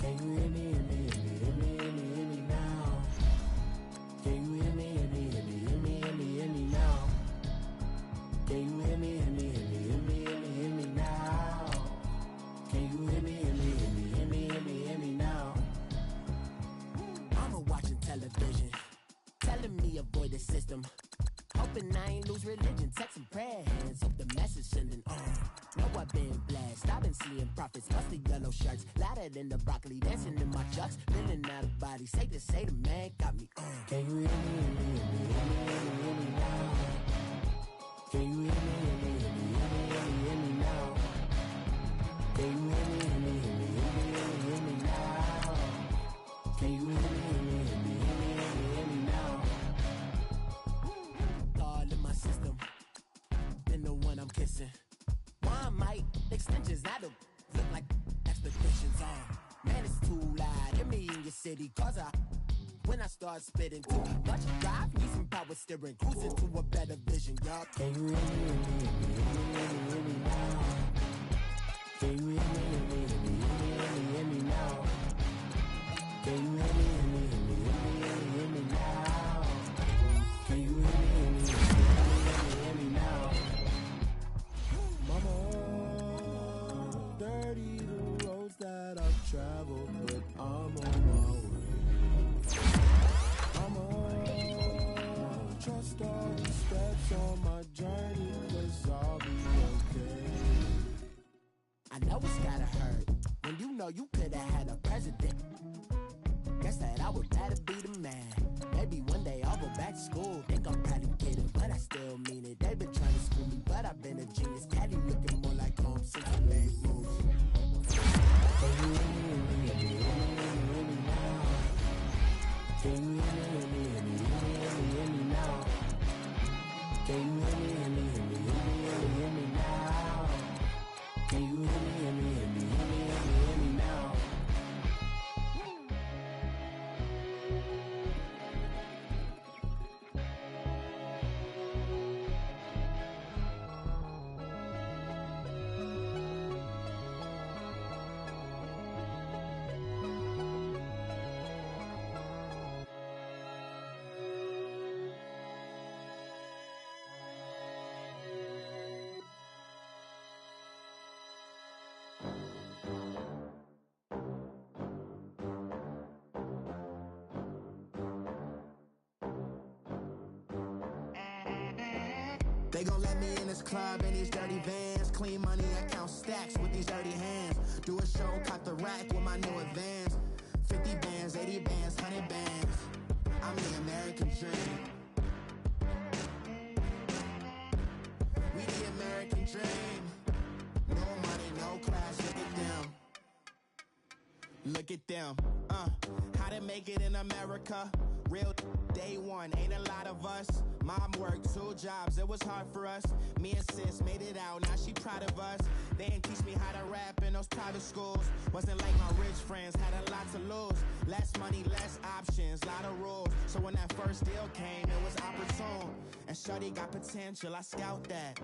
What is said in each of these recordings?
Can you hear me, hear me, hear me, hear me, hear me, hear me now? Can you hear me, hear me, hear me, hear me, hear me, hear me now? Can you hear me, hear me, hear me, hear me, hear me, hear me now? Can you hear me, hear me, hear me, hear me, hear me, hear me now? Mama watching television, telling me avoid the system. Hoping I ain't lose religion, texting prayer hands, hope the message sending on. Know I've been blessed, I've been seeing prophets, mostly yellow shirts, louder than the broccoli, dancing in my chucks, feeling out of body, safe to say the man got me on. Can you hear me, hear me, hear me, hear me, hear me, hear me now? Can you hear me, hear me, hear me, hear me, hear me, hear me now? Can you hear me, hear me, hear me, hear me, hear me, hear me now? Can you hear me, hear me, hear me, hear me, hear me, hear me now? All in my system, been the one I'm kissing. One might extensions, I don't look like expectations on. Man, it's too loud. Hear me in your city, cause when I start spitting too much drive, need some power steering, cruising to a better vision, y'all. Can you hear me, hear me, hear me, hear me, hear me, hear me now? Can you hear me, hear me, hear me, hear me, hear me, hear me now? Can you hear me, hear me, hear me, hear me, hear me, hear me now? Can you hear me, hear me, hear me, hear me now? Mama, dirty the roads that I've traveled, but I'm on my way. Mama, trust all the steps on my journey, 'cause I'll be okay. I know it's gotta hurt when you know you could've had a president. Guess that I would rather be the man. Maybe one day I'll go back to school. Think I'm probably kidding, but I still mean it. They've been trying to screw me, but I've been a genius. Caddy looking more like home since I made moves. Can you hear me, hear me, hear me, hear me now? Can you hear me, hear me, hear me, hear me, hear me, hear me now? Can you hear me, hear me, hear me, hear me, hear me, hear me now? Can you hear me, hear me, hear me, hear me, hear me, hear me now? They gon' let me in this club in these dirty vans. Clean money, I count stacks with these dirty hands. Do a show, cop the rack with my new advance. 50 bands, 80 bands, 100 bands. I'm the American dream. We the American dream. No money, no class, look at them. Look at them, how to make it in America. Real day one, ain't a lot of us. Mom worked 2 jobs, it was hard for us. Me and sis made it out, now she proud of us. They ain't teach me how to rap in those private schools. Wasn't like my rich friends, had a lot to lose. Less money, less options, lot of rules. So when that first deal came, it was opportune. And shorty got potential, I scout that.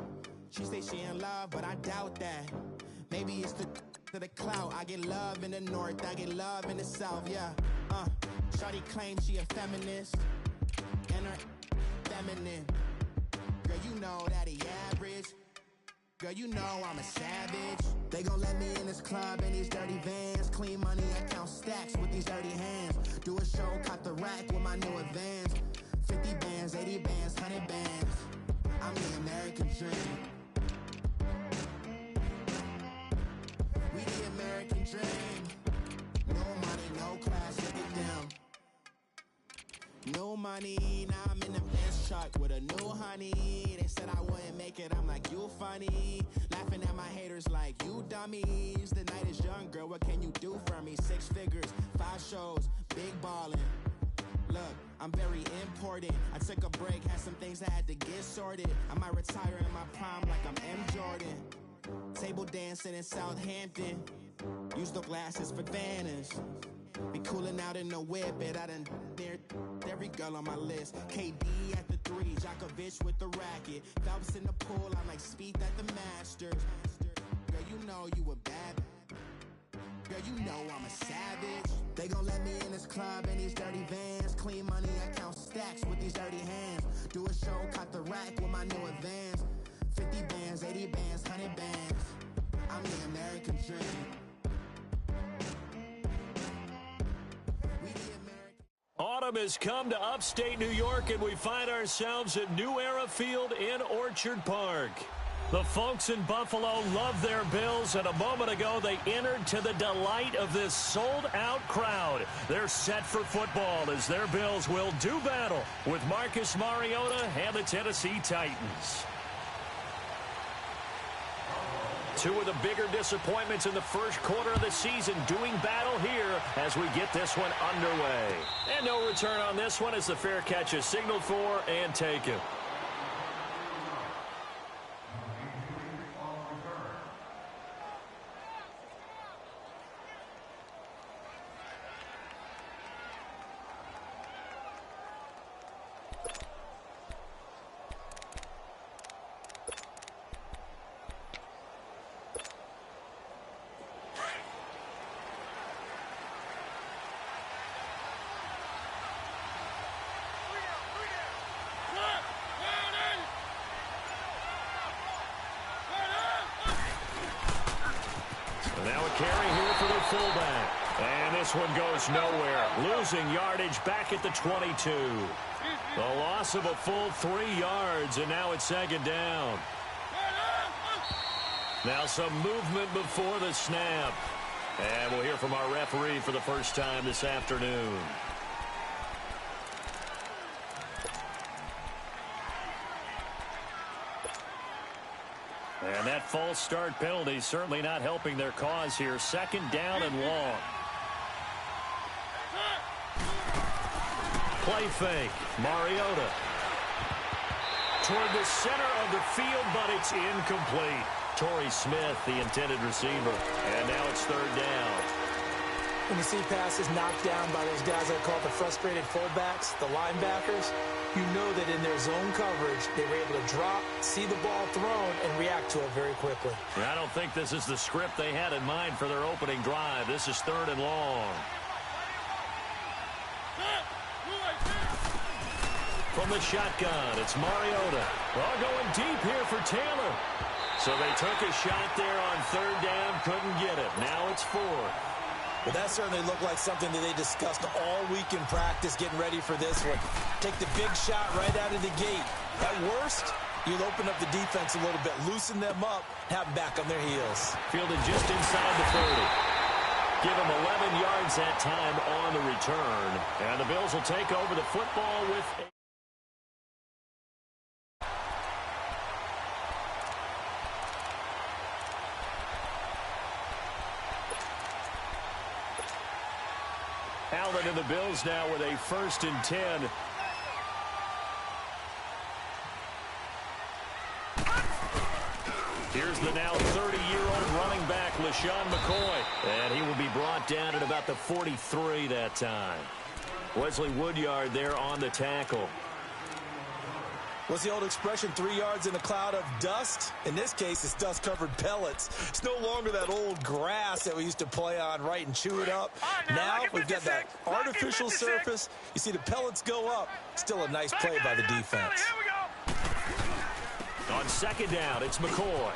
She say she in love, but I doubt that. Maybe it's to the clout. I get love in the north, I get love in the south, yeah. Shorty claims she a feminist, and her feminine. Girl, you know that he average. Girl, you know I'm a savage. They gon' let me in this club in these dirty vans. Clean money, I count stacks with these dirty hands. Do a show, cop the rack with my new advance. 50 bands, 80 bands, 100 bands. I'm the American dream. We the American dream. No money, no class, look at them. No money, now I'm in the Benz truck with a new honey. They said I wouldn't make it, I'm like, you funny. Laughing at my haters like, you dummies. The night is young, girl, what can you do for me? 6 figures, 5 shows, big ballin'. Look, I'm very important. I took a break, had some things I had to get sorted. I might retire in my prime like I'm M. Jordan. Table dancing in Southampton. Use the glasses for Vannas. Be coolin' out in the whip, it I done near every girl on my list. KD at the 3, Djokovic with the racket. Phelps in the pool, I'm like Speed at the Masters. Girl, you know you a bad. Girl, you know I'm a savage. They gon' let me in this club in these dirty vans. Clean money, I count stacks with these dirty hands. Do a show, cut the rack with my new advance. 50 bands, 80 bands, 100 bands. I'm the American dream. Autumn has come to upstate New York, and we find ourselves at New Era Field in Orchard Park. The folks in Buffalo love their Bills, and a moment ago they entered to the delight of this sold-out crowd. They're set for football as their Bills will do battle with Marcus Mariota and the Tennessee Titans. Two of the bigger disappointments in the first quarter of the season doing battle here as we get this one underway. And no return on this one as the fair catch is signaled for and taken. Now a carry here for the fullback. And this one goes nowhere. Losing yardage back at the 22. The loss of a full 3 yards, and now it's second down. Now some movement before the snap. And we'll hear from our referee for the first time this afternoon. And that false start penalty certainly not helping their cause here. Second down and long. Play fake. Mariota. Toward the center of the field, but it's incomplete. Torrey Smith, the intended receiver. And now it's third down. When you see passes knocked down by those guys I call the frustrated fullbacks, the linebackers, you know that in their zone coverage, they were able to drop, see the ball thrown, and react to it very quickly. I don't think this is the script they had in mind for their opening drive. This is third and long. From the shotgun, it's Mariota. Well, going deep here for Taylor. So they took a shot there on third down, couldn't get it. Now it's fourth. But that certainly looked like something that they discussed all week in practice, getting ready for this one. Take the big shot right out of the gate. At worst, you'll open up the defense a little bit, loosen them up, have them back on their heels. Fielded just inside the 30. Give them 11 yards that time on the return. And the Bills will take over the football with Allen and the Bills now with a 1st and 10. Here's the now 30-year-old running back, LaShawn McCoy. And he will be brought down at about the 43 that time. Wesley Woodyard there on the tackle. What's the old expression, 3 yards in a cloud of dust? In this case, it's dust-covered pellets. It's no longer that old grass that we used to play on, right, and chew it up. Now we've got that artificial surface. You see the pellets go up. Still a nice play by the defense. On second down, it's McCoy.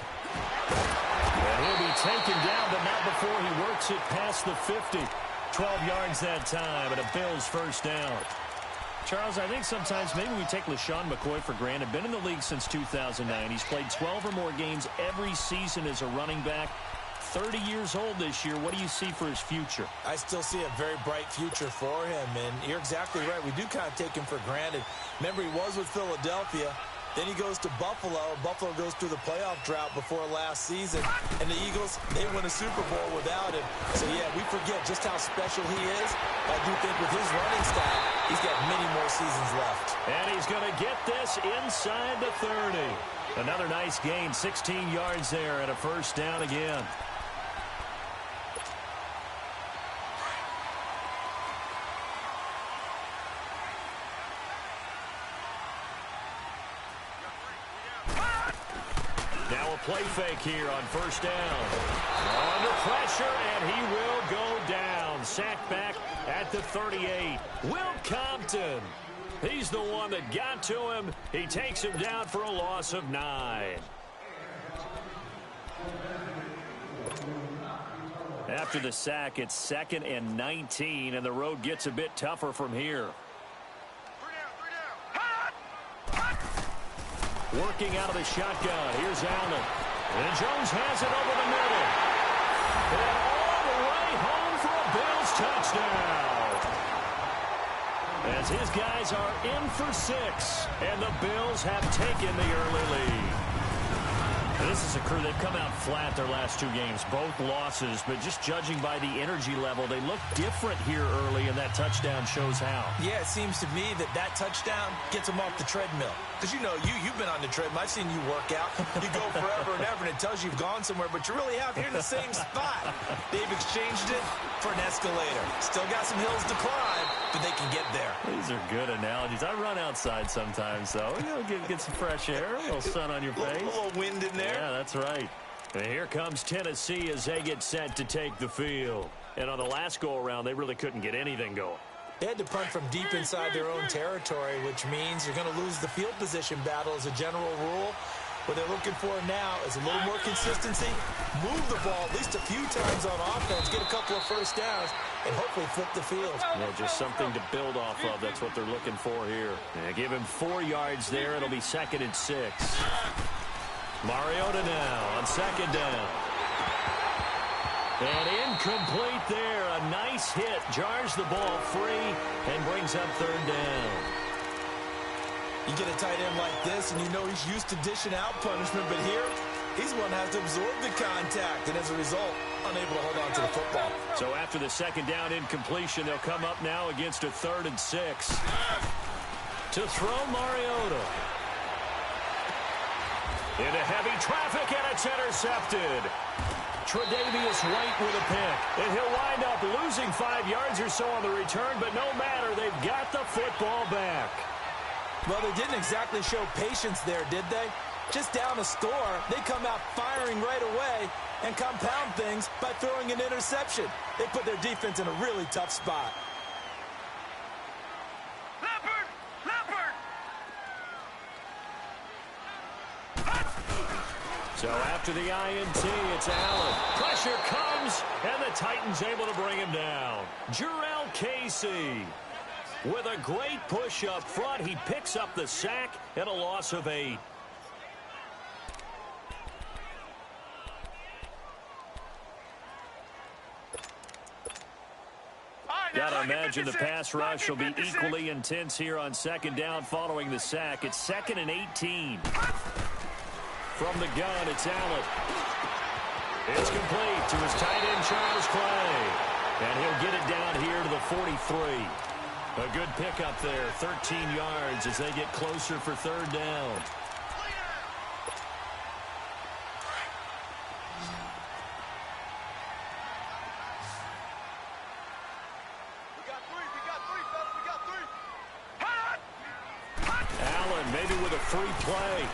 And he'll be taken down, but not before he works it past the 50. 12 yards that time, and a Bills first down. Charles, I think sometimes maybe we take LaShawn McCoy for granted. Been in the league since 2009. He's played 12 or more games every season as a running back. 30 years old this year. What do you see for his future? I still see a very bright future for him, and you're exactly right. We do kind of take him for granted. Remember, he was with Philadelphia. Then he goes to Buffalo. Buffalo goes through the playoff drought before last season. And the Eagles, they win a Super Bowl without him. So, yeah, we forget just how special he is. I do think with his running style, he's got many more seasons left. And he's going to get this inside the 30. Another nice gain, 16 yards there and a first down again. Now a play fake here on first down. Under pressure, and he will go sack back at the 38. Will Compton. He's the one that got to him. He takes him down for a loss of 9. After the sack, it's 2nd and 19, and the road gets a bit tougher from here. Working out of the shotgun. Here's Allen. And Jones has it over the middle. And all the way home for a Bills touchdown. As his guys are in for 6, and the Bills have taken the early lead. Now, this is a crew, they've come out flat their last 2 games, both losses, but just judging by the energy level, they look different here early, and that touchdown shows how. Yeah, it seems to me that touchdown gets them off the treadmill. Because, you know, you've been on the treadmill. I've seen you work out. You go forever and ever, and it tells you you've gone somewhere, but you really have. You're in the same spot. They've exchanged it for an escalator. Still got some hills to climb, but they can get there. These are good analogies. I run outside sometimes, though. You know, get some fresh air, a little sun on your face. A little wind in there. Yeah, that's right. And here comes Tennessee as they get set to take the field. And on the last go-around, they really couldn't get anything going. They had to punt from deep inside their own territory, which means you're going to lose the field position battle as a general rule. What they're looking for now is a little more consistency, move the ball at least a few times on offense, get a couple of first downs, and hopefully flip the field. Yeah, just something to build off of. That's what they're looking for here. Yeah, give him 4 yards there. It'll be 2nd and 6. Mariota now on 2nd down. And incomplete there. A nice hit. Jars the ball free and brings up 3rd down. You get a tight end like this, and you know he's used to dishing out punishment, but here, he's one that has to absorb the contact, and as a result, unable to hold on to the football. So after the 2nd down incompletion, they'll come up now against a 3rd and 6. To throw Mariota. Into heavy traffic, and it's intercepted. Tre'Davious White with a pick. And he'll wind up losing 5 yards or so on the return, but no matter, they've got the football back. Well, they didn't exactly show patience there, did they? Just down a score, they come out firing right away and compound things by throwing an interception. They put their defense in a really tough spot. So after the INT, it's Allen. Pressure comes, and the Titans able to bring him down. Jurrell Casey with a great push up front. He picks up the sack and a loss of 8. Gotta imagine the pass rush will be equally intense here on 2nd down following the sack. It's 2nd and 18. From the gun, it's Allen. It's complete to his tight end, Charles Clay. And he'll get it down here to the 43. A good pickup there, 13 yards as they get closer for 3rd down. Allen maybe with a free play.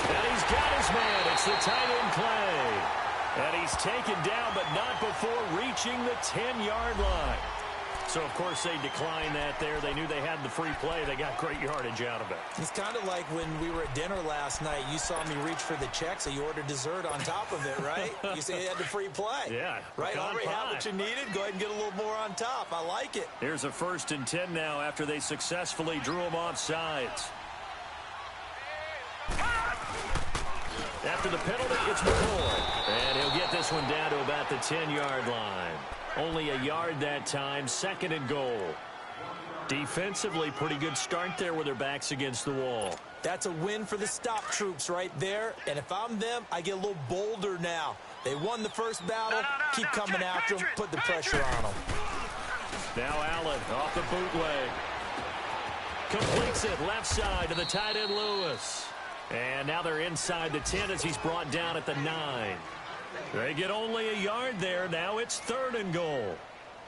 And he's got his man. It's the tight end, Clay. And he's taken down, but not before reaching the 10-yard line. So, of course, they declined that there. They knew they had the free play. They got great yardage out of it. It's kind of like when we were at dinner last night. You saw me reach for the check, so you ordered dessert on top of it, right? You say you had the free play. Yeah. Right? Already had what you needed. Go ahead and get a little more on top. I like it. Here's a 1st and 10 now after they successfully drew him off sides. After the penalty, it's McCoy. And he'll get this one down to about the 10-yard line. Only a yard that time, 2nd and goal. Defensively, pretty good start there with their backs against the wall. That's a win for the stop troops right there. And if I'm them, I get a little bolder now. They won the first battle. Keep coming after them. Put the pressure on them. Now Allen off the bootleg. Completes it left side to the tight end, Lewis. And now they're inside the 10 as he's brought down at the 9. They get only a yard there. Now it's 3rd and goal.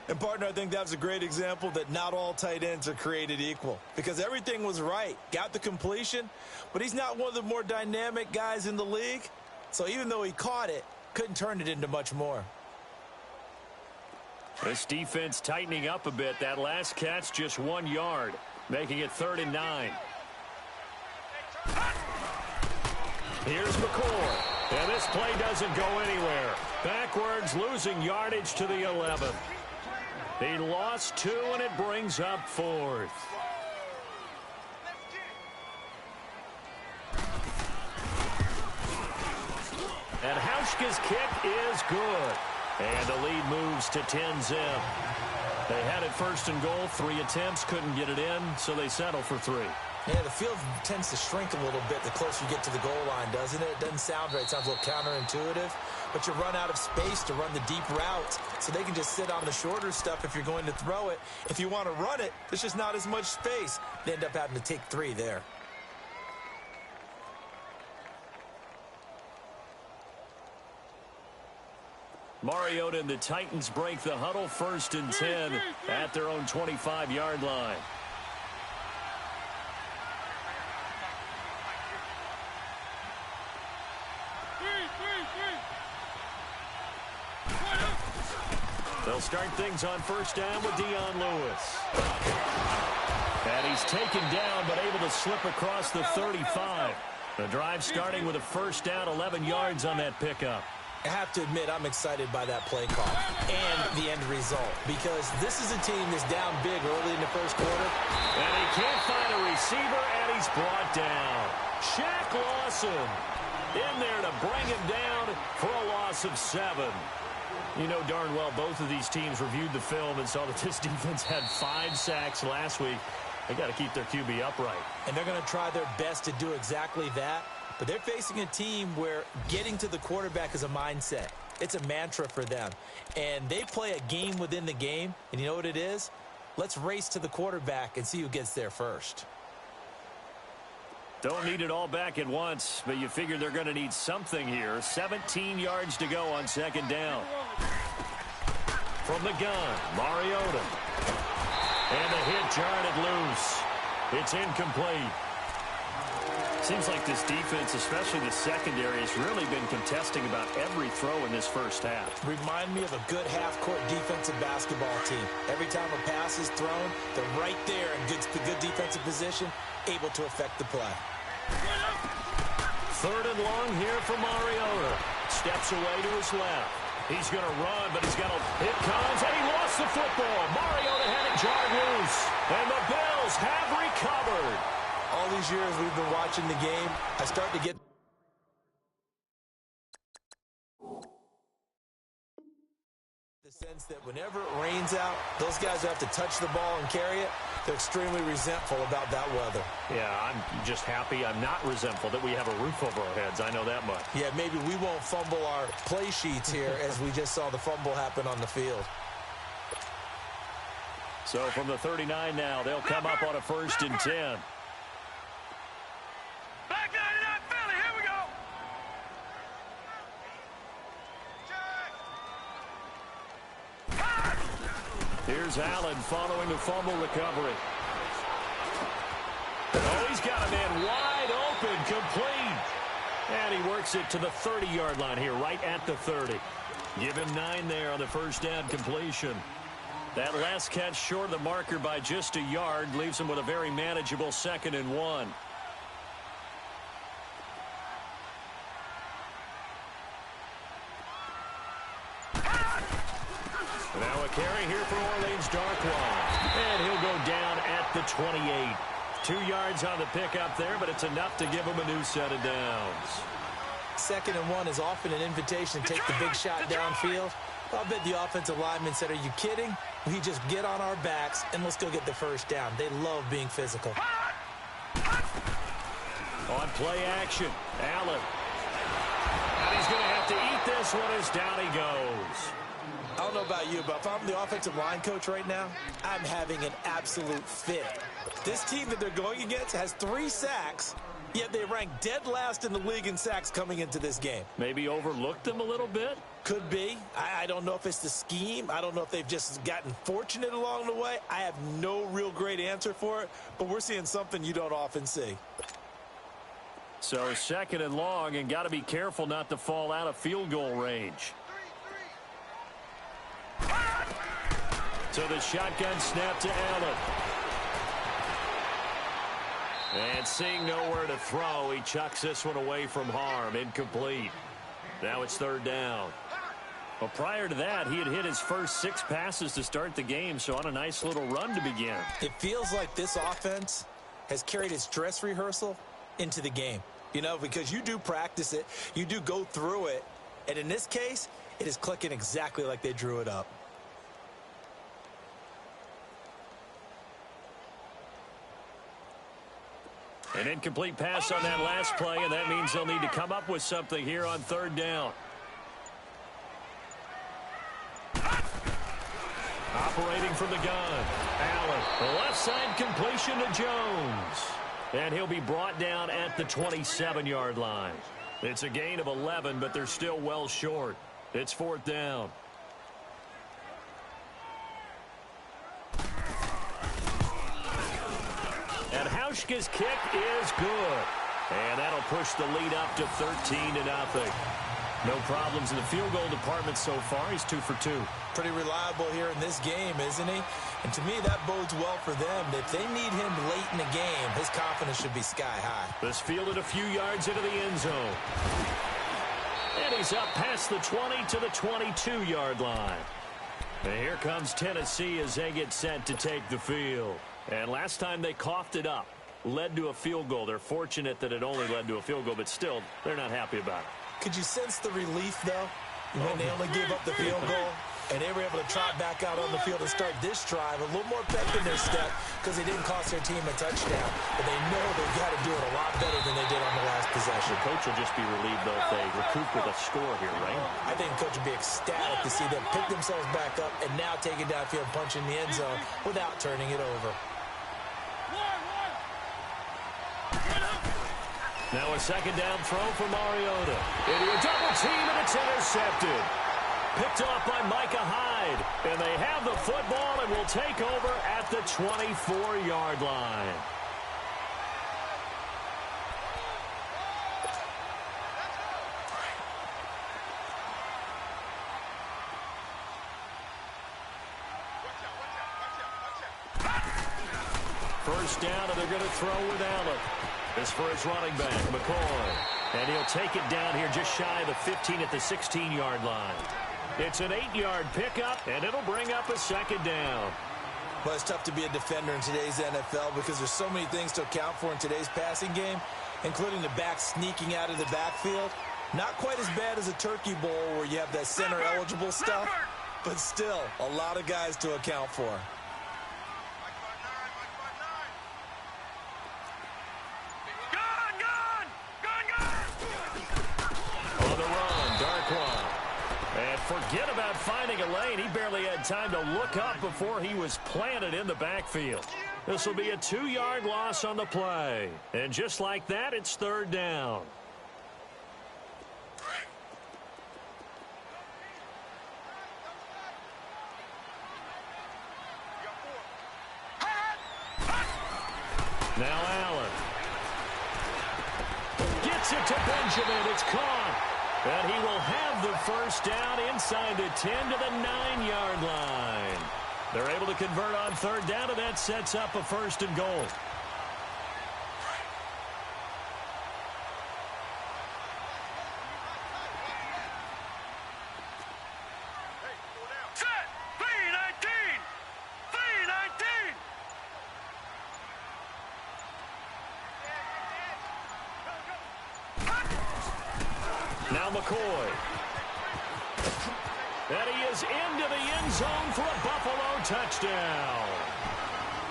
And, partner, I think that's a great example that not all tight ends are created equal. Because everything was right. Got the completion. But he's not one of the more dynamic guys in the league. So even though he caught it, couldn't turn it into much more. This defense tightening up a bit. That last catch just 1 yard, making it 3rd and 9. Here's McCoy. And this play doesn't go anywhere. Backwards, losing yardage to the 11. He lost 2, and it brings up 4th. And Hauschka's kick is good. And the lead moves to 10-zip. They had it 1st and goal, 3 attempts, couldn't get it in, so they settle for 3. Yeah, the field tends to shrink a little bit the closer you get to the goal line, doesn't it? It doesn't sound right. It sounds a little counterintuitive. But you run out of space to run the deep routes, so they can just sit on the shorter stuff if you're going to throw it. If you want to run it, there's just not as much space. They end up having to take 3 there. Mariota and the Titans break the huddle, 1st and 10 at their own 25-yard line. They'll start things on 1st down with Dion Lewis. And he's taken down but able to slip across the 35. The drive starting with a 1st down, 11 yards on that pickup. I have to admit, I'm excited by that play call and the end result, because this is a team that's down big early in the 1st quarter. And he can't find a receiver, and he's brought down. Shaq Lawson in there to bring him down for a loss of 7. You know darn well both of these teams reviewed the film and saw that this defense had 5 sacks last week. They got to keep their QB upright. And they're going to try their best to do exactly that. But they're facing a team where getting to the quarterback is a mindset. It's a mantra for them. And they play a game within the game. And you know what it is? Let's race to the quarterback and see who gets there first. Don't need it all back at once, but you figure they're going to need something here. 17 yards to go on 2nd down. From the gun, Mariota. And the hit jarred it loose. It's incomplete. Seems like this defense, especially the secondary, has really been contesting about every throw in this 1st half. Remind me of a good half-court defensive basketball team. Every time a pass is thrown, they're right there in good defensive position, able to affect the play. 3rd and long here for Mariota. Steps away to his left. He's going to run, but he's got a... It comes, and he lost the football. Mariota had it jarred loose, and the Bills have recovered. All these years we've been watching the game, I start to get the sense that whenever it rains out, those guys who have to touch the ball and carry it, they're extremely resentful about that weather. Yeah, I'm just happy I'm not resentful that we have a roof over our heads. I know that much. Yeah, maybe we won't fumble our play sheets here as we just saw the fumble happen on the field. So from the 39 now, they'll come up on a 1st and 10. Here's Allen following the fumble recovery. Oh, he's got a man wide open, complete. And he works it to the 30-yard line here, right at the 30. Give him 9 there on the 1st down completion. That last catch short of the marker by just a yard leaves him with a very manageable 2nd and 1. Now a carry here for Orleans Darkwa. And he'll go down at the 28. 2 yards on the pickup there, but it's enough to give him a new set of downs. 2nd and 1 is often an invitation to take the big shot downfield. I'll bet the offensive lineman said, are you kidding? We just get on our backs and let's go get the 1st down. They love being physical. On play action, Allen. And he's going to have to eat this one as down he goes. I don't know about you, but if I'm the offensive line coach right now, I'm having an absolute fit. This team that they're going against has 3 sacks, yet they rank dead last in the league in sacks coming into this game. Maybe overlooked them a little bit? Could be. I don't know if it's the scheme. I don't know if they've just gotten fortunate along the way. I have no real great answer for it, but we're seeing something you don't often see. So 2nd and long, and got to be careful not to fall out of field goal range. So the shotgun snap to Allen. And seeing nowhere to throw, he chucks this one away from harm. Incomplete. Now it's third down. Well, prior to that, he had hit his first 6 passes to start the game, so on a nice little run to begin. It feels like this offense has carried its dress rehearsal into the game. You know, because you do practice it, you do go through it, and in this case, it is clicking exactly like they drew it up. An incomplete pass on that last play, and that means they'll need to come up with something here on third down. Operating from the gun, Allen. The left side completion to Jones. And he'll be brought down at the 27-yard line. It's a gain of 11, but they're still well short. It's fourth down. And Hauschka's kick is good. And that'll push the lead up to 13-0. No problems in the field goal department so far. He's 2 for 2. Pretty reliable here in this game, isn't he? And to me, that bodes well for them. If they need him late in the game, his confidence should be sky high. This fielded a few yards into the end zone. And he's up past the 20 to the 22-yard line. And here comes Tennessee as they get set to take the field. And last time they coughed it up, led to a field goal. They're fortunate that it only led to a field goal, but still, they're not happy about it. Could you sense the relief, though, when they only gave up the field goal? And they were able to trot back out on the field and start this drive. A little more pep in their step because they didn't cost their team a touchdown. But they know they've got to do it a lot better than they did on the last possession. The coach will just be relieved, though, if they recoup with a score here, right? I think the coach will be ecstatic to see them pick themselves back up and now take it downfield, punch in the end zone without turning it over. Now a second down throw for Mariota. Into a double team, and it's intercepted. Picked off by Micah Hyde. And they have the football and will take over at the 24-yard line. First down, and they're going to throw with Allen. This for his running back, McCoy. And he'll take it down here just shy of the 15 at the 16-yard line. It's an 8-yard pickup, and it'll bring up a second down. Well, it's tough to be a defender in today's NFL because there's so many things to account for in today's passing game, including the back sneaking out of the backfield. Not quite as bad as a turkey bowl where you have that center-eligible stuff, but still a lot of guys to account for. Forget about finding a lane. He barely had time to look up before he was planted in the backfield. This will be a 2-yard loss on the play. And just like that, it's third down. Now Allen. Gets it to Benjamin. It's caught. And he will have the first down inside the 10 to the 9-yard line. They're able to convert on third down, and that sets up a first and goal. Set! B-19! B-19! Now McCoy. And he is into the end zone for a Buffalo touchdown.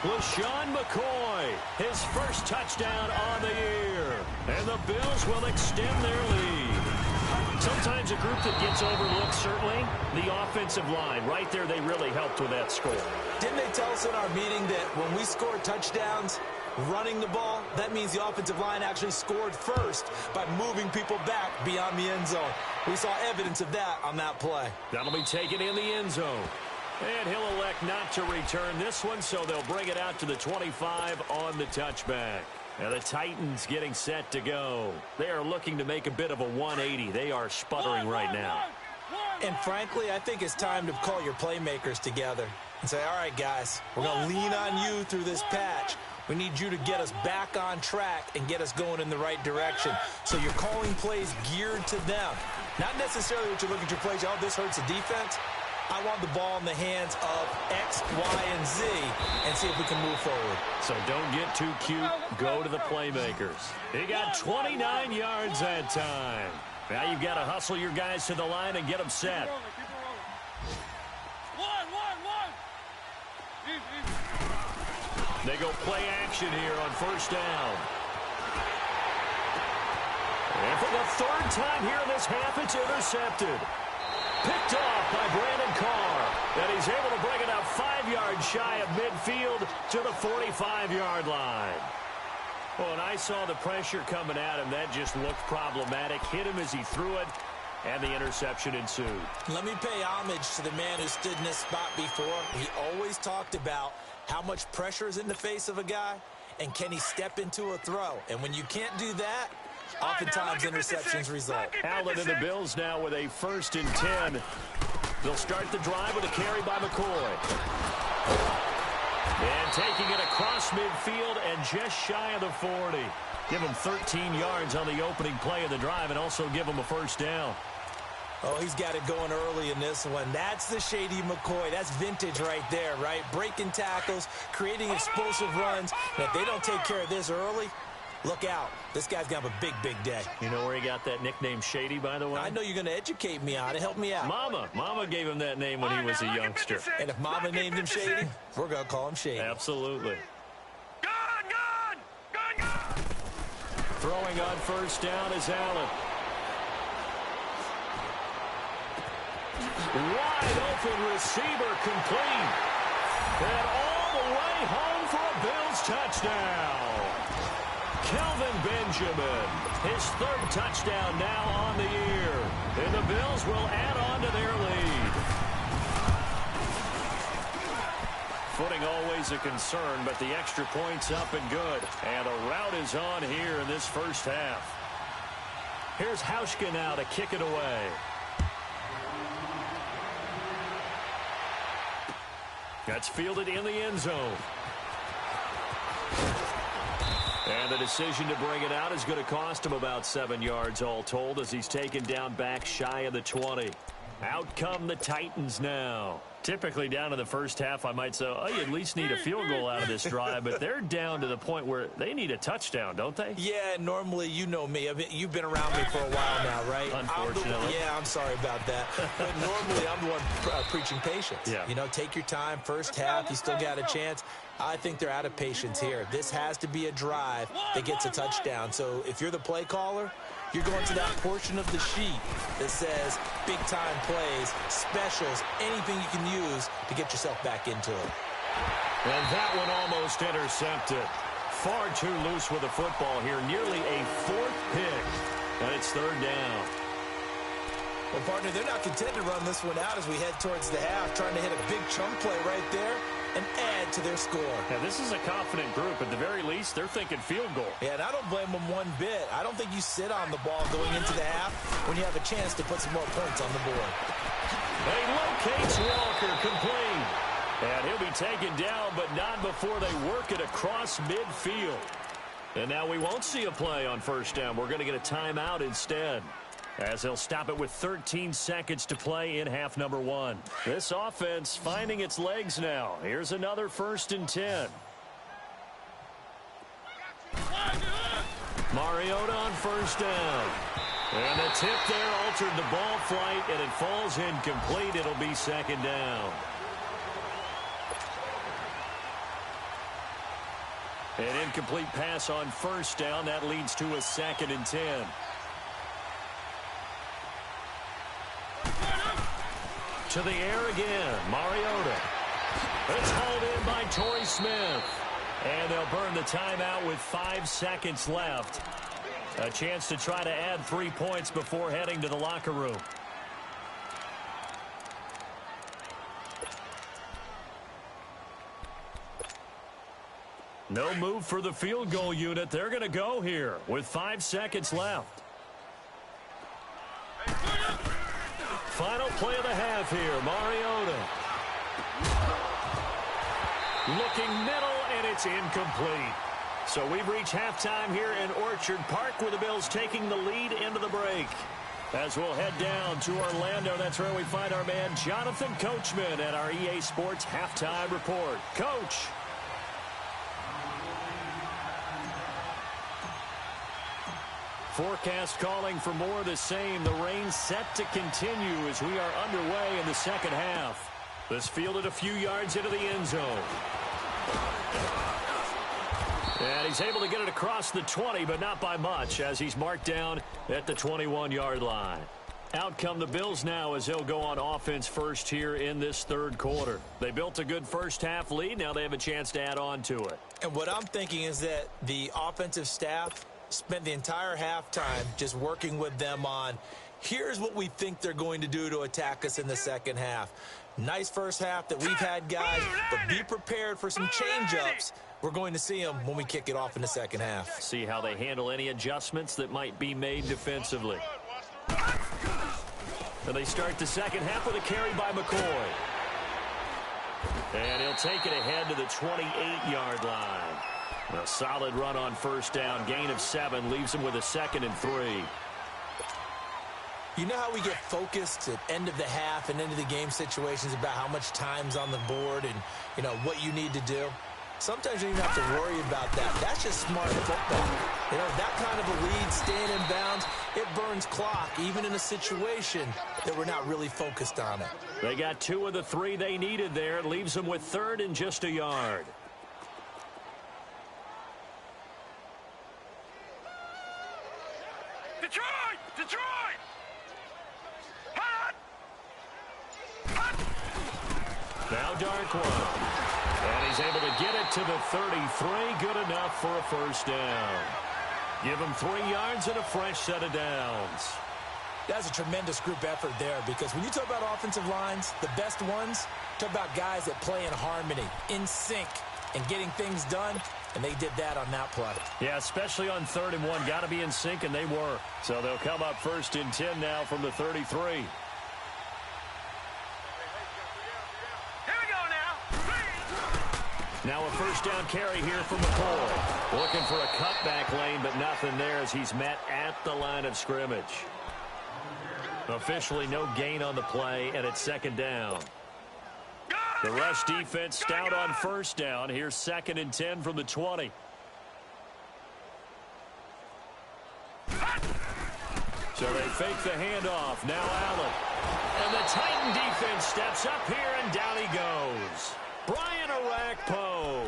LaShawn McCoy, his first touchdown on the year. And the Bills will extend their lead. Sometimes a group that gets overlooked, certainly, the offensive line. Right there, they really helped with that score. Didn't they tell us in our meeting that when we score touchdowns, running the ball, that means the offensive line actually scored first by moving people back beyond the end zone. We saw evidence of that on that play. That'll be taken in the end zone. And he'll elect not to return this one, so they'll bring it out to the 25 on the touchback. And the Titans getting set to go. They are looking to make a bit of a 180. They are sputtering right now. And frankly, I think it's time to call your playmakers together and say, all right, guys, we're going to lean on you through this patch. We need you to get us back on track and get us going in the right direction. So you're calling plays geared to them. Not necessarily what you look at your plays, oh, this hurts the defense. I want the ball in the hands of X, Y, and Z and see if we can move forward. So don't get too cute. Go to the playmakers. He got 29 yards that time. Now you've got to hustle your guys to the line and get them set. They go play action here on first down. And for the third time here in this half, it's intercepted. Picked off by Brandon Carr. And he's able to bring it out 5 yards shy of midfield to the 45-yard line. Well, when I saw the pressure coming at him, that just looked problematic. Hit him as he threw it, and the interception ensued. Let me pay homage to the man who stood in this spot before. He always talked about how much pressure is in the face of a guy, and can he step into a throw? And when you can't do that, oftentimes interceptions result. Allen and the Bills now with a 1st and 10. They'll start the drive with a carry by McCoy. And taking it across midfield and just shy of the 40. Give him 13 yards on the opening play of the drive and also give him a first down. Oh, he's got it going early in this one. That's the Shady McCoy. That's vintage right there, right? Breaking tackles, creating explosive runs. And if they don't take care of this early, look out. This guy's going to have a big, big day. You know where he got that nickname Shady, by the way? I know you're going to educate me on it. Help me out. Mama gave him that name when he was a youngster. And if Mama named him Shady, we're going to call him Shady. Absolutely. Gun! Throwing on first down is Allen. Wide open receiver complete. And all the way home for a Bills touchdown. Kelvin Benjamin, his 3rd touchdown now on the year. And the Bills will add on to their lead. Footing always a concern, but the extra point's up and good. And a rout is on here in this first half. Here's Hauschka now to kick it away. That's fielded in the end zone. And the decision to bring it out is going to cost him about 7 yards all told as he's taken down back shy of the 20. Out come the Titans now. Typically down in the first half, I might say, oh, you at least need a field goal out of this drive, but they're down to the point where they need a touchdown, don't they? Yeah, normally, you know me. I mean, you've been around me for a while now, right? Unfortunately. I'm sorry about that. But normally, I'm the one preaching patience. Yeah. You know, take your time. First half, you still got a chance. I think they're out of patience here. This has to be a drive that gets a touchdown. So if you're the play caller, you're going to that portion of the sheet that says big-time plays, specials, anything you can use to get yourself back into it. And that one almost intercepted. Far too loose with the football here. Nearly a 4th pick. And it's 3rd down. Well, partner, they're not content to run this one out as we head towards the half, trying to hit a big chunk play right there and add to their score. Now, this is a confident group. At the very least, they're thinking field goal. Yeah, and I don't blame them one bit. I don't think you sit on the ball going into the half when you have a chance to put some more points on the board. He locates Walker complete. And he'll be taken down, but not before they work it across midfield. And now we won't see a play on first down. We're going to get a timeout instead, as they'll stop it with 13 seconds to play in half number 1. This offense finding its legs now. Here's another 1st and 10. Mariota on first down. And the tip there altered the ball flight, and it falls incomplete. It'll be 2nd down. An incomplete pass on first down. That leads to a 2nd and 10. To the air again, Mariota. It's hauled in by Torrey Smith. And they'll burn the timeout with 5 seconds left. A chance to try to add 3 points before heading to the locker room. No move for the field goal unit. They're going to go here with 5 seconds left. final play of the half here. Mariota. Looking middle, and it's incomplete. So we've reached halftime here in Orchard Park, where the Bills taking the lead into the break. As we'll head down to Orlando, that's where we find our man Jonathan Coachman at our EA Sports Halftime Report. Coach. Forecast calling for more of the same. The rain set to continue as we are underway in the second half. This fielded a few yards into the end zone. And he's able to get it across the 20, but not by much, as he's marked down at the 21-yard line. Out come the Bills now as they'll go on offense first here in this third quarter. They built a good first-half lead. Now they have a chance to add on to it. And what I'm thinking is that the offensive staff spent the entire halftime just working with them on, here's what we think they're going to do to attack us in the second half. Nice first half that we've had, guys, but be prepared for some change-ups. We're going to see them when we kick it off in the second half. See how they handle any adjustments that might be made defensively. And they start the second half with a carry by McCoy. And he'll take it ahead to the 28-yard line. A solid run on first down. Gain of 7 leaves him with a 2nd and 3. You know how we get focused at end of the half and into the game situations about how much time's on the board and, you know, what you need to do? Sometimes you don't even have to worry about that. That's just smart football. You know, that kind of a lead, staying in bounds, it burns clock, even in a situation that we're not really focused on it. They got 2 of the 3 they needed there. It leaves them with 3rd and just a yard. Detroit! Detroit! Hot! Now Darkwa. And he's able to get it to the 33. Good enough for a first down. Give him 3 yards and a fresh set of downs. That's a tremendous group effort there, because when you talk about offensive lines, the best ones, talk about guys that play in harmony, in sync, and getting things done, and they did that on that play. Yeah, especially on 3rd and 1. Got to be in sync, and they were. So they'll come up 1st and 10 now from the 33. Now a first down carry here from McCoy. Looking for a cutback lane, but nothing there as he's met at the line of scrimmage. Officially no gain on the play, and it's 2nd down. The rush defense stout on first down. Here's 2nd and 10 from the 20. So they fake the handoff. Now Allen. And the Titan defense steps up here, and down he goes. Brian Arakpo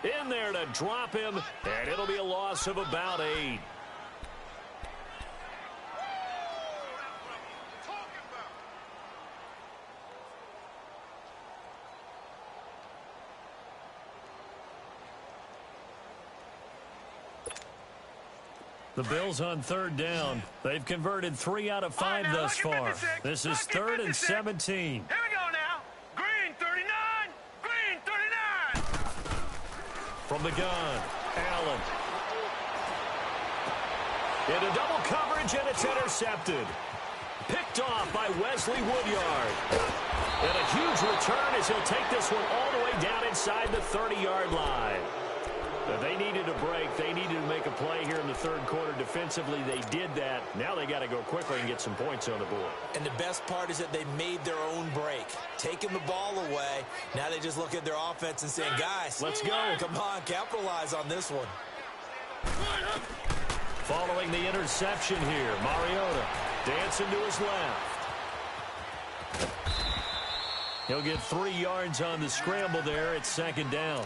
in there to drop him, and it'll be a loss of about 8. The Bills on 3rd down. They've converted 3 out of 5 thus far. This is 3rd and 17. Here we go now. Green 39. Green 39. From the gun, Allen. Into double coverage, and it's intercepted. Picked off by Wesley Woodyard. And a huge return as he'll take this one all the way down inside the 30-yard line. They needed a break. They needed to make a play here in the 3rd quarter. Defensively, they did that. Now they got to go quickly and get some points on the board. And the best part is that they made their own break, taking the ball away. Now they just look at their offense and saying, guys, let's go. Come on, capitalize on this one. Following the interception here, Mariota dancing to his left. He'll get 3 yards on the scramble there. It's 2nd down.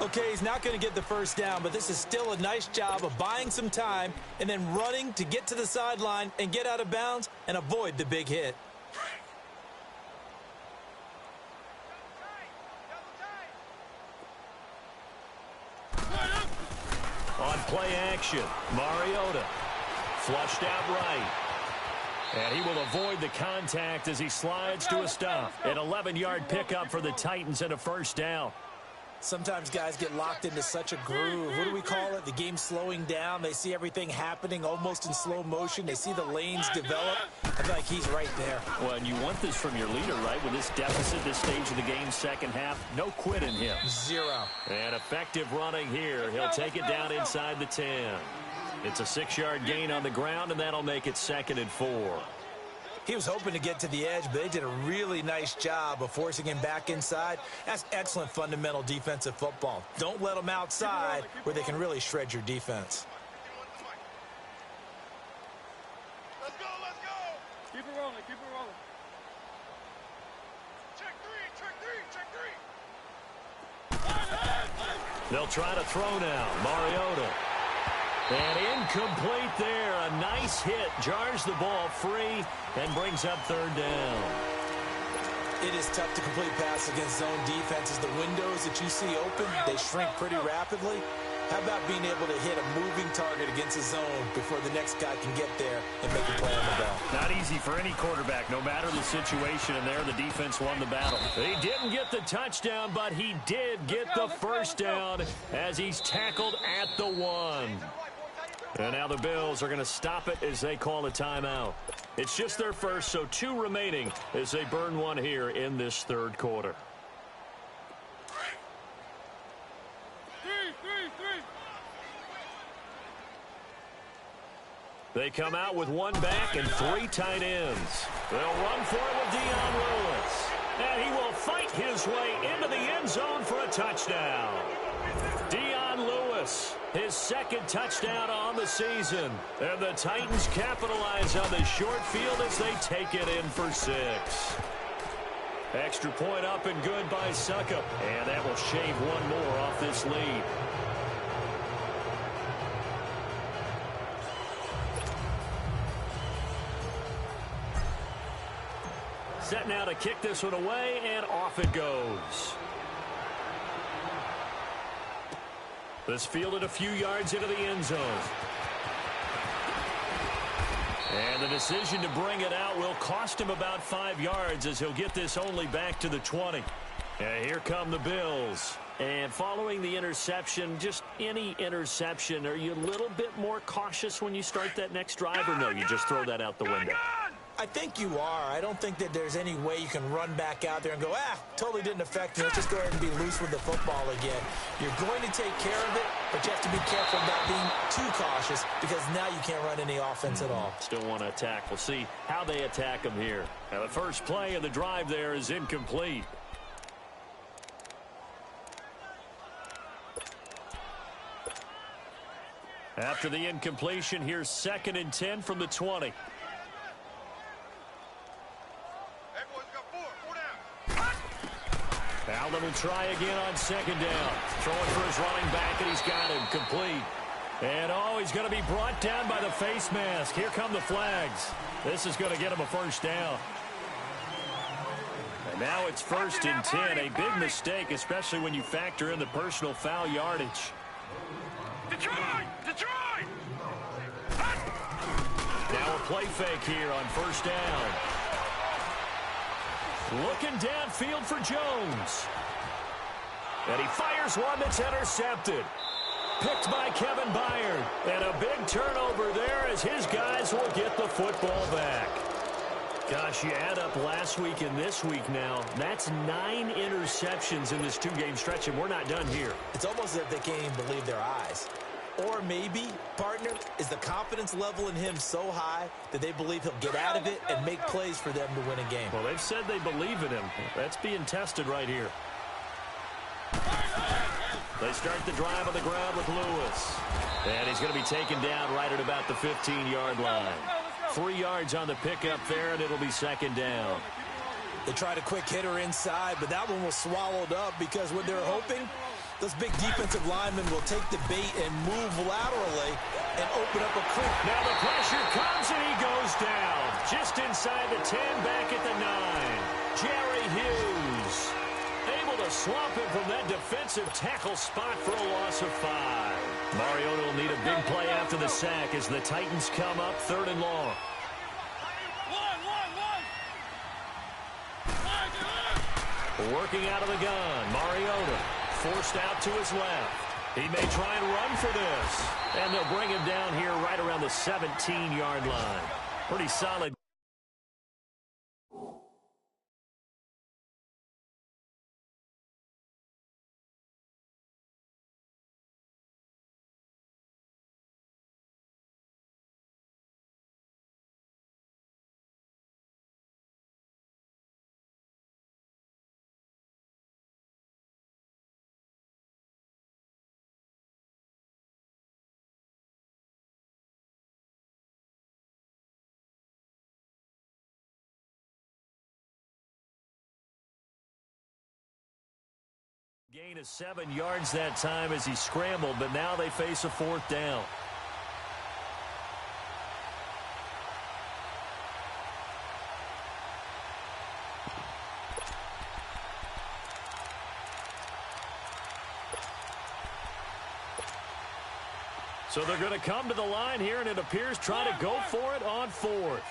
Okay, he's not going to get the first down, but this is still a nice job of buying some time and then running to get to the sideline and get out of bounds and avoid the big hit. On play action, Mariota flushed out right. And he will avoid the contact as he slides to a stop. An 11-yard pickup for the Titans and a first down. Sometimes guys get locked into such a groove. What do we call it? The game slowing down. They see everything happening almost in slow motion. They see the lanes develop. I feel like he's right there. Well, and you want this from your leader, right? With this deficit, this stage of the game, second half, no quit in him. Zero. And effective running here. He'll take it down inside the 10. It's a 6-yard gain on the ground, and that'll make it 2nd and 4. He was hoping to get to the edge, but they did a really nice job of forcing him back inside. That's excellent fundamental defensive football. Don't let them outside where they can really shred your defense. Let's go, let's go. Keep it rolling, keep it rolling. Check three. They'll try to throw now. Mariota. And incomplete there. A nice hit. Jars the ball free and brings up 3rd down. It is tough to complete pass against zone defenses. The windows that you see open, they shrink pretty rapidly. How about being able to hit a moving target against a zone before the next guy can get there and make a play on the ball? Not easy for any quarterback, no matter the situation. And there, the defense won the battle. He didn't get the touchdown, but he did get the first down as he's tackled at the 1. And now the Bills are going to stop it as they call a timeout. It's just their first, so 2 remaining as they burn one here in this 3rd quarter. They come out with 1 back and 3 tight ends. They'll run for it with Dion Lewis. And he will fight his way into the end zone for a touchdown. Dion Lewis, his 2nd touchdown on the season. And the Titans capitalize on the short field as they take it in for 6. Extra point up and good by Suckup. And that will shave 1 more off this lead. Set now to kick this one away, and off it goes. This fielded a few yards into the end zone. And the decision to bring it out will cost him about 5 yards as he'll get this only back to the 20. And here come the Bills. And following the interception, just any interception, are you a little bit more cautious when you start that next drive, or no, you just throw that out the window? I think you are. I don't think that there's any way you can run back out there and go, totally didn't affect me. Let's just go ahead and be loose with the football again. You're going to take care of it, but you have to be careful about being too cautious because now you can't run any offense at all. Still want to attack. We'll see how they attack them here. Now, the first play of the drive there is incomplete. After the incompletion, here's 2nd and 10 from the 20. Allen will try again on 2nd down. Throwing for his running back, and he's got him complete. And, he's going to be brought down by the face mask. Here come the flags. This is going to get him a first down. And now it's 1st and 10. A big mistake, especially when you factor in the personal foul yardage. Detroit! Now a play fake here on 1st down. Looking downfield for Jones. And he fires one that's intercepted. Picked by Kevin Byard. And a big turnover there as his guys will get the football back. Gosh, you add up last week and this week now. That's 9 interceptions in this 2-game stretch, and we're not done here. It's almost as if they can't even believe their eyes. Or maybe, partner, is the confidence level in him so high that they believe he'll get out of it and make plays for them to win a game. Well, they've said they believe in him. That's being tested right here. They start the drive on the ground with Lewis. And he's going to be taken down right at about the 15-yard line. 3 yards on the pickup there, and it'll be 2nd down. They tried a quick hitter inside, but that one was swallowed up because what they're hoping, those big defensive linemen will take the bait and move laterally and open up a creek. Now the pressure comes, and he goes down. Just inside the 10, back at the 9. Jerry Hughes able to swamp him from that defensive tackle spot for a loss of 5. Mariota will need a big play after the sack as the Titans come up 3rd and long. Working out of the gun, Mariota forced out to his left. He may try and run for this. And they'll bring him down here right around the 17-yard line. Pretty solid. Gain of 7 yards that time as he scrambled, but now they face a 4th down. So they're going to come to the line here, and it appears trying to go for it on 4th.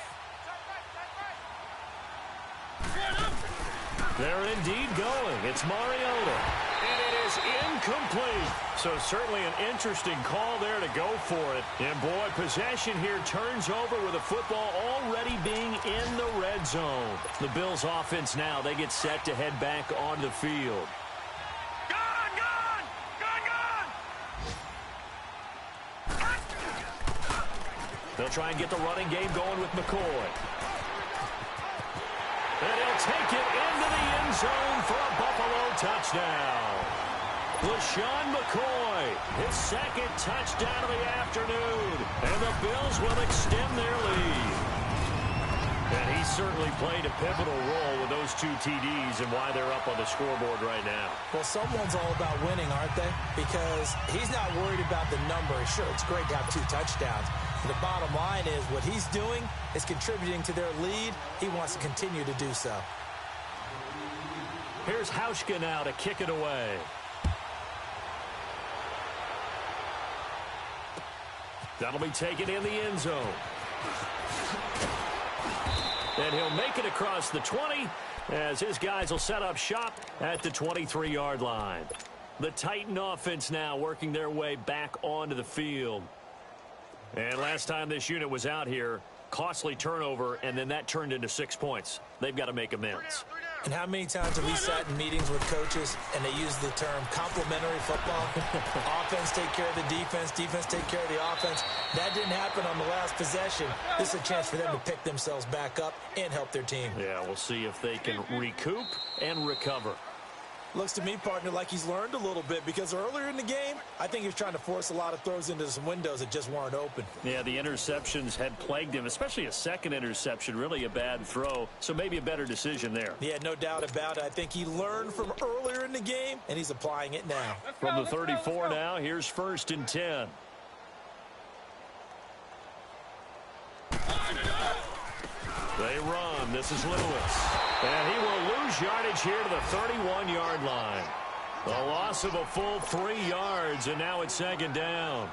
They're indeed going. It's Mariota. And it is incomplete. So certainly an interesting call there to go for it. And boy, possession here turns over with the football already being in the red zone. The Bills offense now, they get set to head back onto the field. They'll try and get the running game going with McCoy. And he'll take it into the end zone for a Buffalo touchdown. LaShawn McCoy, his 2nd touchdown of the afternoon. And the Bills will extend their lead. And he certainly played a pivotal role with those 2 TDs and why they're up on the scoreboard right now. Well, someone's all about winning, aren't they? Because he's not worried about the number. Sure, it's great to have 2 touchdowns. The bottom line is what he's doing is contributing to their lead. He wants to continue to do so. Here's Hauschka now to kick it away. That'll be taken in the end zone. And he'll make it across the 20 as his guys will set up shop at the 23-yard line. The Titan offense now working their way back onto the field. And last time this unit was out here, costly turnover, and then that turned into 6 points. They've got to make amends. And how many times have we sat in meetings with coaches and they use the term complementary football? Offense take care of the defense, defense take care of the offense. That didn't happen on the last possession. This is a chance for them to pick themselves back up and help their team. Yeah, we'll see if they can recoup and recover. Looks to me, partner, like he's learned a little bit because earlier in the game, I think he was trying to force a lot of throws into some windows that just weren't open. Yeah, the interceptions had plagued him, especially a 2nd interception, really a bad throw. So maybe a better decision there. Yeah, no doubt about it. I think he learned from earlier in the game, and he's applying it now. From the 34 now, here's 1st and 10. They run. This is Lewis. And he will lose yardage here to the 31-yard line. A loss of a full 3 yards, and now it's 2nd down.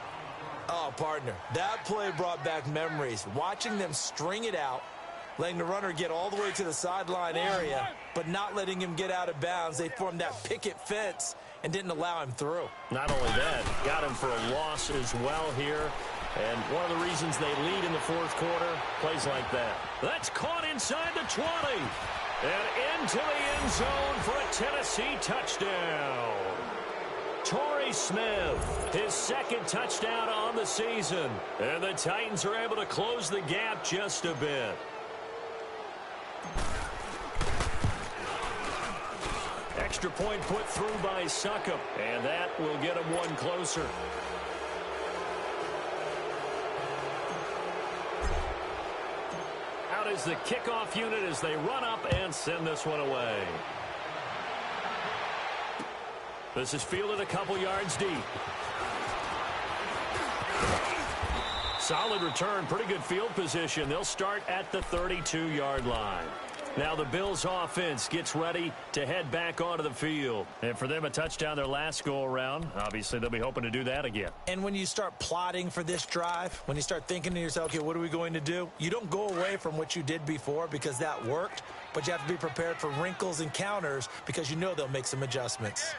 Oh, partner, that play brought back memories. Watching them string it out, letting the runner get all the way to the sideline area, but not letting him get out of bounds. They formed that picket fence and didn't allow him through. Not only that, got him for a loss as well here. And one of the reasons they lead in the 4th quarter, plays like that. That's caught inside the 20. And into the end zone for a Tennessee touchdown. Torrey Smith, his 2nd touchdown on the season. And the Titans are able to close the gap just a bit. Extra point put through by Succop. And that will get him one closer. Out is the kickoff unit as they run up and send this one away. This is fielded a couple yards deep. Solid return, pretty good field position. They'll start at the 32-yard line. Now the Bills offense gets ready to head back onto the field. And for them, a touchdown their last go-around. Obviously, they'll be hoping to do that again. And when you start plotting for this drive, when you start thinking to yourself, okay, what are we going to do? You don't go away from what you did before because that worked, but you have to be prepared for wrinkles and counters because you know they'll make some adjustments.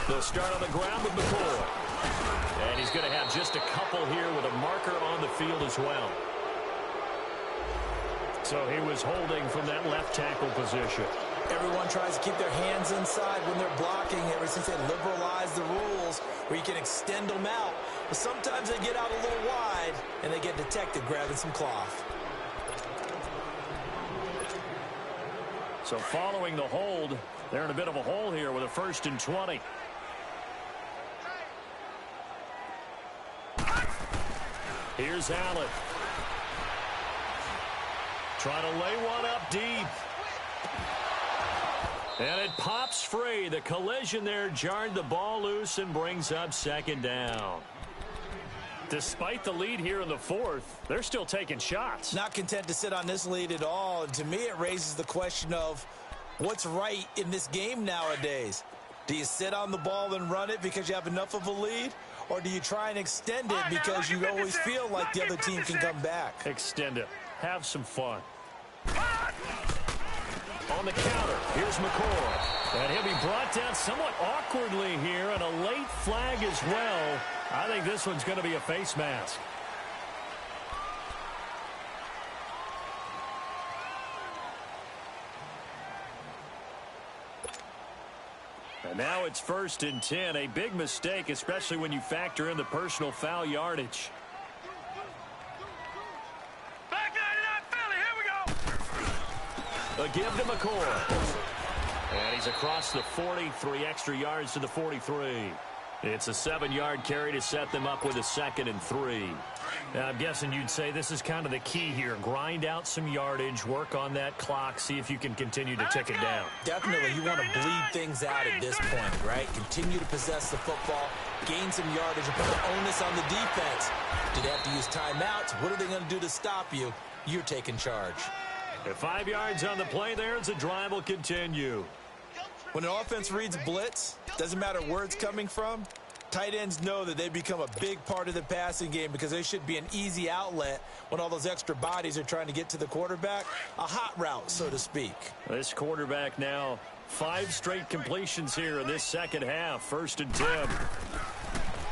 They'll start on the ground with McCoy. And he's going to have just a couple here with a marker on the field as well. So he was holding from that left tackle position. Everyone tries to keep their hands inside when they're blocking ever since they liberalized the rules where you can extend them out. But sometimes they get out a little wide and they get detected grabbing some cloth. So following the hold, they're in a bit of a hole here with a 1st and 20. Here's Allen. Trying to lay one up deep. And it pops free. The collision there jarred the ball loose and brings up second down. Despite the lead here in the fourth, they're still taking shots. Not content to sit on this lead at all. And to me, it raises the question of what's right in this game nowadays. Do you sit on the ball and run it because you have enough of a lead? Or do you try and extend it because you always feel like the other team can come back? Extend it. Have some fun. On the counter, here's McCoy. And he'll be brought down somewhat awkwardly here, and a late flag as well. I think this one's going to be a face mask. And now it's 1st and 10. A big mistake, especially when you factor in the personal foul yardage. Back 99 Philly, here we go. A give to McCoy. And he's across the 40, 3 extra yards to the 43. It's a 7-yard carry to set them up with a 2nd and 3. Now, I'm guessing you'd say this is kind of the key here. Grind out some yardage, work on that clock, see if you can continue to tick it down. Definitely, you want to bleed things out at this point, right? Continue to possess the football, gain some yardage, and put the onus on the defense. Do they have to use timeouts? What are they going to do to stop you? You're taking charge. At 5 yards on the play there, the drive will continue. When an offense reads blitz, doesn't matter where it's coming from, tight ends know that they become a big part of the passing game because they should be an easy outlet when all those extra bodies are trying to get to the quarterback. A hot route, so to speak. This quarterback now 5 straight completions here in this second half. 1st and 10.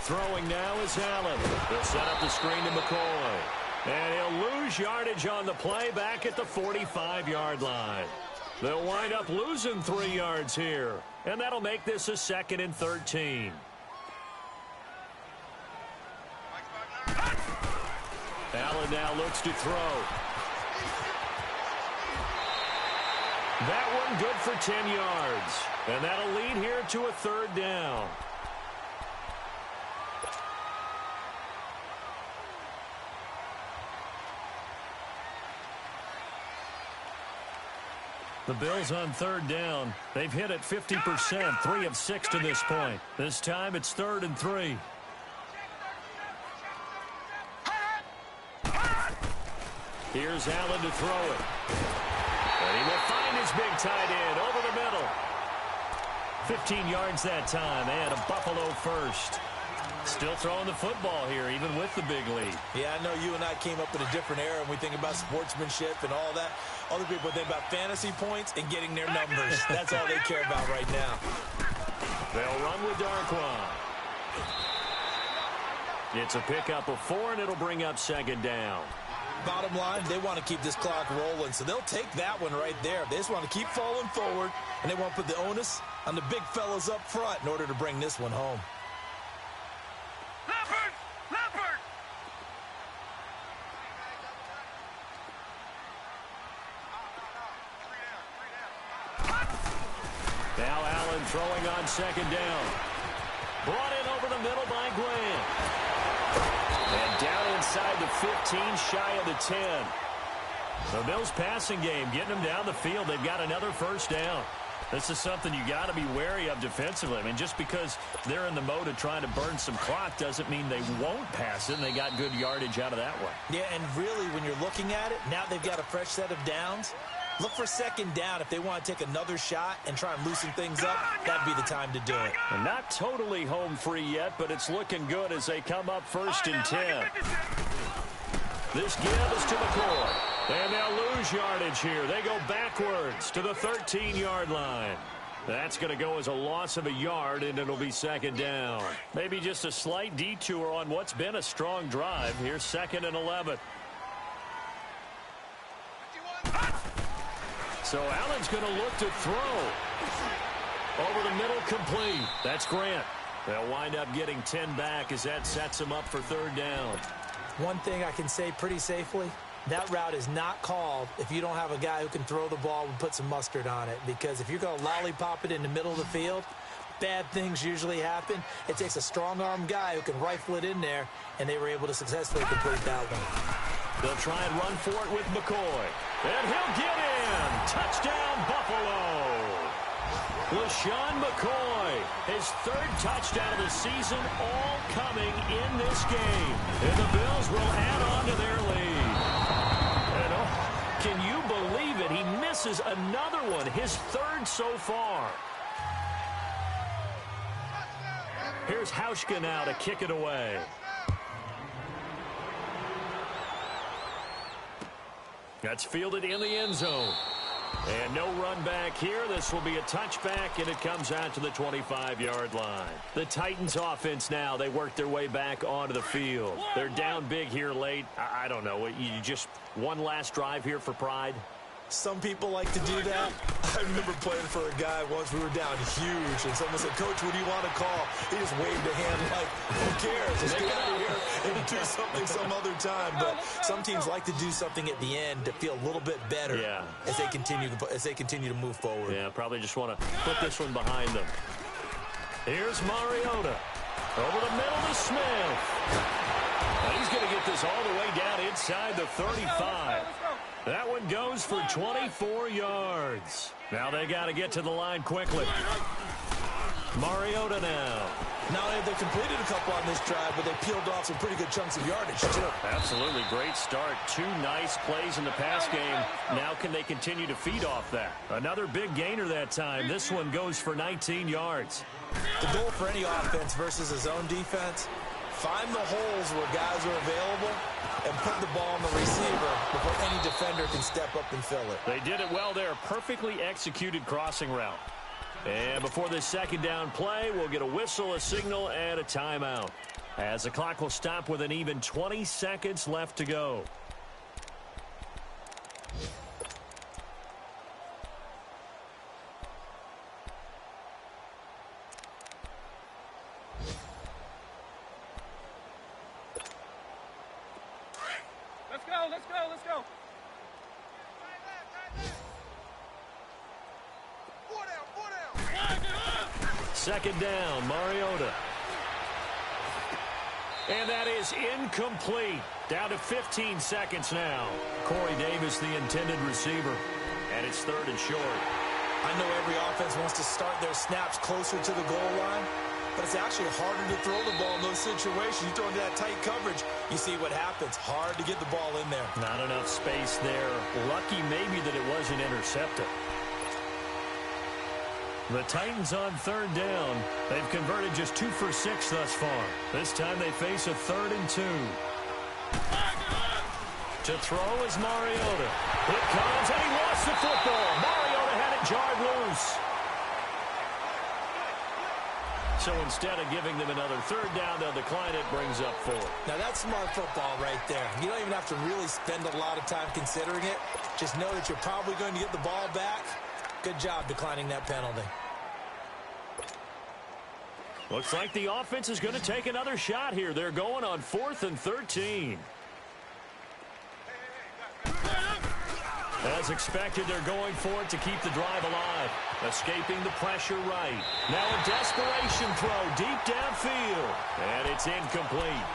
Throwing now is Allen. They'll set up the screen to McCoy. And he'll lose yardage on the play back at the 45-yard line. They'll wind up losing 3 yards here. And that'll make this a 2nd and 13. Allen now looks to throw. That one good for 10 yards. And that'll lead here to a 3rd down. The Bills on 3rd down. They've hit it 50%, 3 of 6 to this point. This time it's 3rd and 3. Here's Allen to throw it. And he will find his big tight end over the middle. 15 yards that time, and a Buffalo first. Still throwing the football here, even with the big lead. Yeah, I know you and I came up in a different era, and we think about sportsmanship and all that. Other people think about fantasy points and getting their numbers. That's all they care about right now. They'll run with Darquan. It's a pickup of 4, and it'll bring up 2nd down. Bottom line, they want to keep this clock rolling, so they'll take that one right there. They just want to keep falling forward, and they want to put the onus on the big fellas up front in order to bring this one home. Leopard! Leopard! Now Allen throwing on 2nd down. Brought in over the middle by Grant. And down inside the 15, shy of the 10. The Bills passing game, getting them down the field. They've got another 1st down. This is something you got to be wary of defensively. I mean, just because they're in the mode of trying to burn some clock doesn't mean they won't pass it, and they got good yardage out of that one. Yeah, and really, when you're looking at it, now they've got a fresh set of downs. Look for 2nd down if they want to take another shot and try and loosen things up. That'd be the time to do it. And not totally home free yet, but it's looking good as they come up 1st and 10. This give is to McCoy. And they'll lose yardage here. They go backwards to the 13-yard line. That's going to go as a loss of a yard, and it'll be 2nd down. Maybe just a slight detour on what's been a strong drive. Here's 2nd and 11. So Allen's going to look to throw. Over the middle, complete. That's Grant. They'll wind up getting 10 back as that sets them up for 3rd down. One thing I can say pretty safely, that route is not called if you don't have a guy who can throw the ball and put some mustard on it. Because if you're going to lollipop it in the middle of the field, bad things usually happen. It takes a strong-arm guy who can rifle it in there, and they were able to successfully complete that one. They'll try and run for it with McCoy. And he'll get in. Touchdown, Buffalo. LaShawn McCoy, his third touchdown of the season, all coming in this game. And the Bills will add on to their lead. And can you believe it? He misses another one, his third so far. Here's Hauschka now to kick it away. That's fielded in the end zone. And no run back here. This will be a touchback, and it comes out to the 25-yard line. The Titans offense now, they work their way back onto the field. They're down big here late. I don't know. You just one last drive here for pride? Some people like to do that. I remember playing for a guy once. We were down huge, and someone said, "Coach, what do you want to call?" He just waved a hand like, "Who cares? Let's get out of here and do something some other time." But some teams like to do something at the end to feel a little bit better as they continue to move forward. Yeah, probably just want to put this one behind them. Here's Mariota over the middle to Smith. And he's going to get this all the way down inside the 35. That one goes for 24 yards. Now they got to get to the line quickly. Mariota now. Not only have they completed a couple on this drive, but they peeled off some pretty good chunks of yardage, too. Absolutely. Great start. Two nice plays in the pass game. Now can they continue to feed off that? Another big gainer that time. This one goes for 19 yards. The goal for any offense versus a zone defense, find the holes where guys are available and put the ball on the receiver before any defender can step up and fill it. They did it well there. Perfectly executed crossing route. And before this second down play, we'll get a whistle, a signal, and a timeout, as the clock will stop with an even 20 seconds left to go. Let's go. Second down, Mariota. And that is incomplete. Down to 15 seconds now. Corey Davis, the intended receiver. And it's third and short. I know every offense wants to start their snaps closer to the goal line, but it's actually harder to throw the ball in those situations. You throw into that tight coverage, you see what happens. Hard to get the ball in there. Not enough space there. Lucky maybe that it wasn't intercepted. The Titans on third down. They've converted just 2 for 6 thus far. This time they face a 3rd and 2. To throw is Mariota. It comes, and he lost the football. Mariota had it jarred loose. So instead of giving them another third down, they'll decline it, brings up 4. Now that's smart football right there. You don't even have to really spend a lot of time considering it. Just know that you're probably going to get the ball back. Good job declining that penalty. Looks like the offense is going to take another shot here. They're going on 4th and 13. As expected, they're going for it to keep the drive alive. Escaping the pressure right. Now a desperation throw deep downfield. And it's incomplete.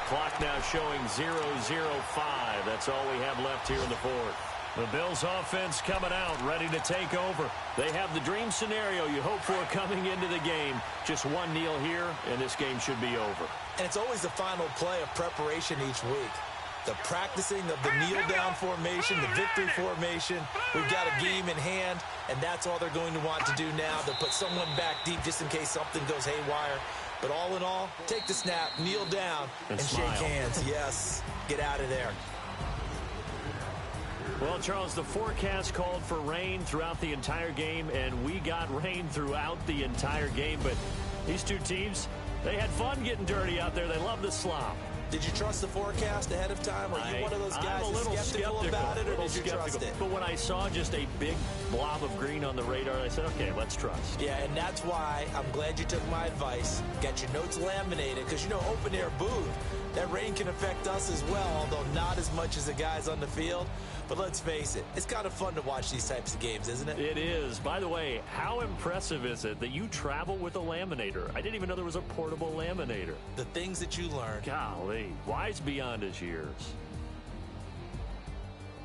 Clock now showing 0-0-5. That's all we have left here in the 4th. The Bills offense coming out, ready to take over. They have the dream scenario you hope for coming into the game. Just one kneel here, and this game should be over. And it's always the final play of preparation each week. The practicing of the kneel-down formation, the victory formation. We've got a game in hand, and that's all they're going to want to do now. They'll put someone back deep just in case something goes haywire. But all in all, take the snap, kneel down, and shake hands. Yes, get out of there. Well, Charles, the forecast called for rain throughout the entire game, and we got rain throughout the entire game. But these two teams, they had fun getting dirty out there. They love the slop. Did you trust the forecast ahead of time? Are you one of those guys that's skeptical about it, or did you trust it? But when I saw just a big blob of green on the radar, I said, okay, let's trust. Yeah, and that's why I'm glad you took my advice. Got your notes laminated, because, you know, open-air booth, that rain can affect us as well, although not as much as the guys on the field. But let's face it, it's kind of fun to watch these types of games, isn't it? It is. By the way, how impressive is it that you travel with a laminator? I didn't even know there was a portable laminator. The things that you learn. Golly, wise beyond his years.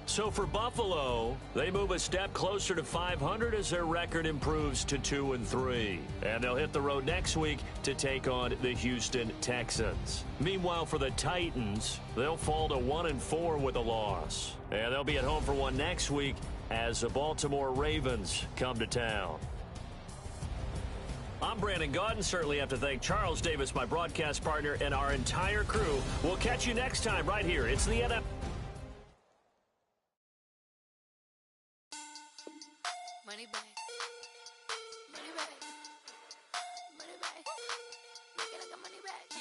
So for Buffalo, they move a step closer to 500 as their record improves to 2-3. And they'll hit the road next week to take on the Houston Texans. Meanwhile, for the Titans, they'll fall to 1-4 with a loss. And they'll be at home for one next week as the Baltimore Ravens come to town. I'm Brandon Gaudin. Certainly have to thank Charles Davis, my broadcast partner, and our entire crew. We'll catch you next time right here. It's the NFL. Money back. Money back. Money back. Make it like a money back.